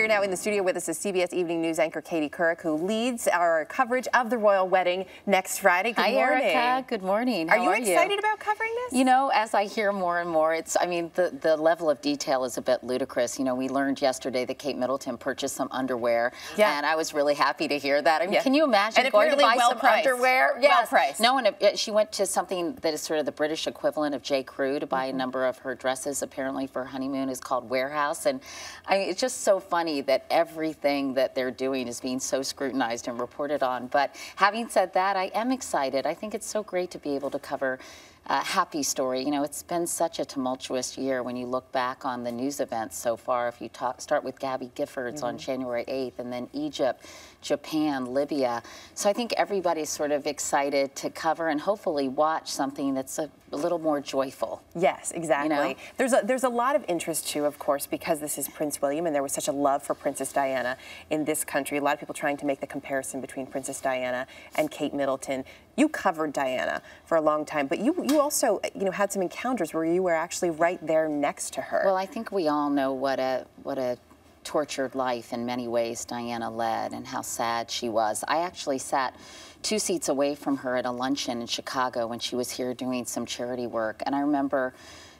Here now in the studio with us is CBS Evening News anchor Katie Couric, who leads our coverage of the royal wedding next Friday. Good morning. Hi, Erica. Good morning. Are you excited about covering this? You know, as I hear more and more, I mean, the level of detail is a bit ludicrous. You know, we learned yesterday that Kate Middleton purchased some underwear, and I was really happy to hear that. I mean, can you imagine going to buy some underwear? Well priced. No, and she went to something that is sort of the British equivalent of J. Crew to buy a number of her dresses, apparently for her honeymoon, is called Warehouse. And I mean, it's just so funny that everything that they're doing is being so scrutinized and reported on. But having said that, I am excited. I think it's so great to be able to cover a happy story. You know, it's been such a tumultuous year when you look back on the news events so far. If you start with Gabby Giffords on January 8th, and then Egypt, Japan, Libya. So I think everybody's sort of excited to cover and hopefully watch something that's a little more joyful. Yes, exactly. You know? There's a lot of interest too, of course, because this is Prince William and there was such a love for Princess Diana in this country. A lot of people trying to make the comparison between Princess Diana and Kate Middleton. You covered Diana for a long time, but you also, you know, had some encounters where you were actually right there next to her. Well, I think we all know what a tortured life in many ways Diana led and how sad she was. I actually sat 2 seats away from her at a luncheon in Chicago when she was here doing some charity work, and I remember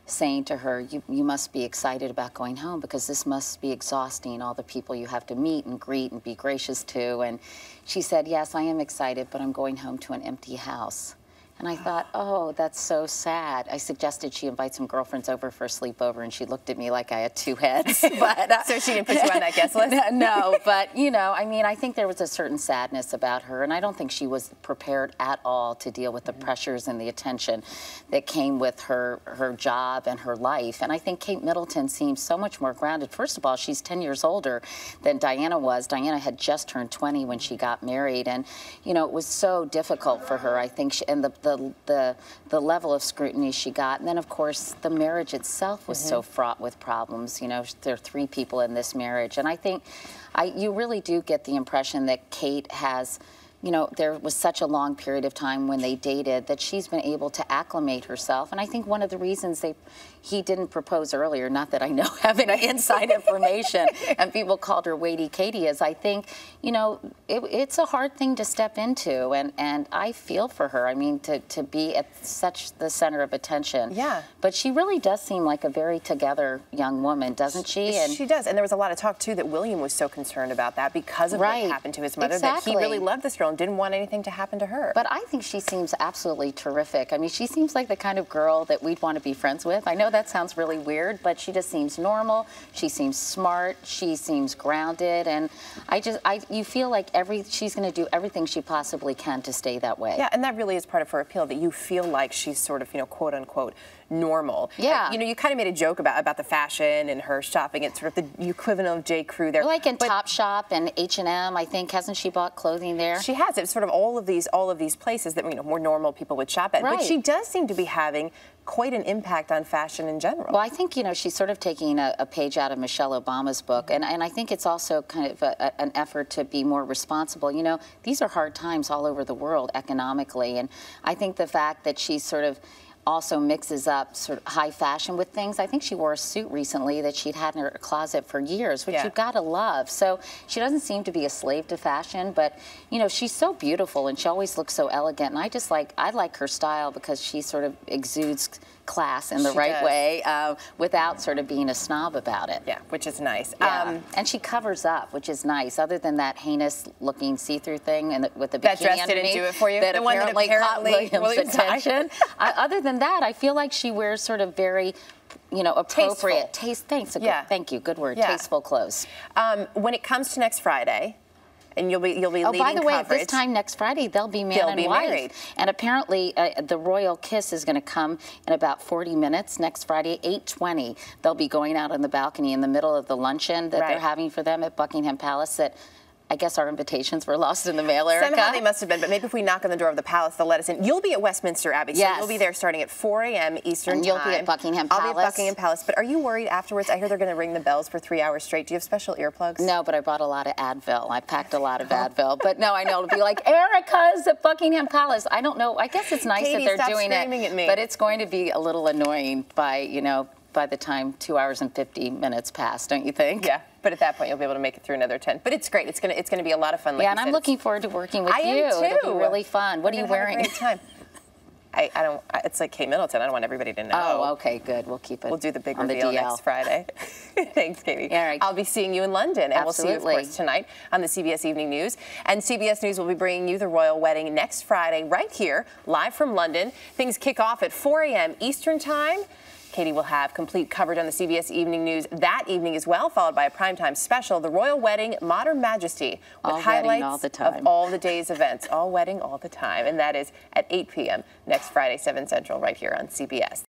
saying to her, you must be excited about going home because this must be exhausting, all the people you have to meet and greet and be gracious to. And she said, yes, I am excited, but I'm going home to an empty house. And I thought, oh, that's so sad. I suggested she invite some girlfriends over for a sleepover, and she looked at me like I had 2 heads. But so she didn't put you on that guest list? No, but, you know, I mean, I think there was a certain sadness about her, and I don't think she was prepared at all to deal with the pressures and the attention that came with her job and her life. And I think Kate Middleton seems so much more grounded. First of all, she's 10 years older than Diana was. Diana had just turned 20 when she got married, and, you know, it was so difficult for her, I think, and the level of scrutiny she got. And then, of course, the marriage itself was so fraught with problems. You know, there are 3 people in this marriage. And I think you really do get the impression that Kate has, you know, there was such a long period of time when they dated that she's been able to acclimate herself. And I think one of the reasons he didn't propose earlier, not that I know having inside information, and people called her Weighty Katie, is I think, you know, it's a hard thing to step into, and I feel for her. I mean, to be at such the center of attention. Yeah. But she really does seem like a very together young woman, doesn't she? And she does. And there was a lot of talk, too, that William was so concerned about that because of what happened to his mother, that he really loved this girl and didn't want anything to happen to her. But I think she seems absolutely terrific. I mean, she seems like the kind of girl that we'd want to be friends with. I know that sounds really weird, but she just seems normal. She seems smart. She seems grounded, and you feel like she's going to do everything she possibly can to stay that way. Yeah, and that really is part of her appeal, that you feel like she's sort of, you know, quote unquote normal. Yeah. And, you know, you kind of made a joke about the fashion and her shopping. It's sort of the equivalent of J. Crew there. Like in Topshop and H&M, I think, hasn't she bought clothing there? She has. It's sort of all of these places that, you know, more normal people would shop at. Right. But she does seem to be having quite an impact on fashion in general. Well, I think, you know, she's sort of taking a page out of Michelle Obama's book, and I think it's also kind of an effort to be more responsible. You know, these are hard times all over the world economically, and I think the fact that she's sort of also mixes up sort of high fashion with things. I think she wore a suit recently that she'd had in her closet for years, which you've got to love. So she doesn't seem to be a slave to fashion, but, you know, she's so beautiful and she always looks so elegant. And I like her style because she sort of exudes class in the right way without sort of being a snob about it. Yeah, which is nice. Yeah. And she covers up, which is nice, other than that heinous-looking see-through thing and with the bikini that dress didn't do it for you? That the one that apparently caught William's attention. Other than that, I feel like she wears sort of very, you know, appropriate thank you, good word, tasteful clothes. When it comes to next Friday, and you'll be leading by the way, coverage. this time next Friday, they'll be man and wife. Married. And apparently, the royal kiss is going to come in about 40 minutes next Friday, 8:20. They'll be going out on the balcony in the middle of the luncheon that they're having for them at Buckingham Palace. I guess our invitations were lost in the mail, Erica. Somehow they must have been, but maybe if we knock on the door of the palace, they'll let us in. You'll be at Westminster Abbey, so you'll be there starting at 4 a.m. Eastern time. And you'll be at Buckingham Palace. I'll be at Buckingham Palace, but are you worried afterwards? I hear they're going to ring the bells for 3 hours straight. Do you have special earplugs? No, but I brought a lot of Advil. I packed a lot of Advil. But no, I know it'll be like, Erica's at Buckingham Palace. I don't know. I guess it's nice Katie, that they're doing stop screaming it. at me. But it's going to be a little annoying by, you know, by the time 2 hours and 50 minutes pass, don't you think? Yeah. But at that point, you'll be able to make it through another 10. But it's great. It's gonna be a lot of fun. Like yeah, and I'm looking forward to working with you. I am too. It'll be really fun. What are you wearing? Have a great time. I don't. It's like Kate Middleton. I don't want everybody to know. Oh, okay, good. We'll keep it. We'll do the big on reveal the DL. next Friday. Thanks, Katie. All right. I'll be seeing you in London, and Absolutely. we'll see you, of course, tonight on the CBS Evening News. And CBS News will be bringing you the royal wedding next Friday, right here, live from London. Things kick off at 4 a.m. Eastern Time. Katie will have complete coverage on the CBS Evening News that evening as well, followed by a primetime special, The Royal Wedding, Modern Majesty, with all highlights all the time. of all the day's events. All wedding, all the time. And that is at 8 p.m. next Friday, 7 Central, right here on CBS.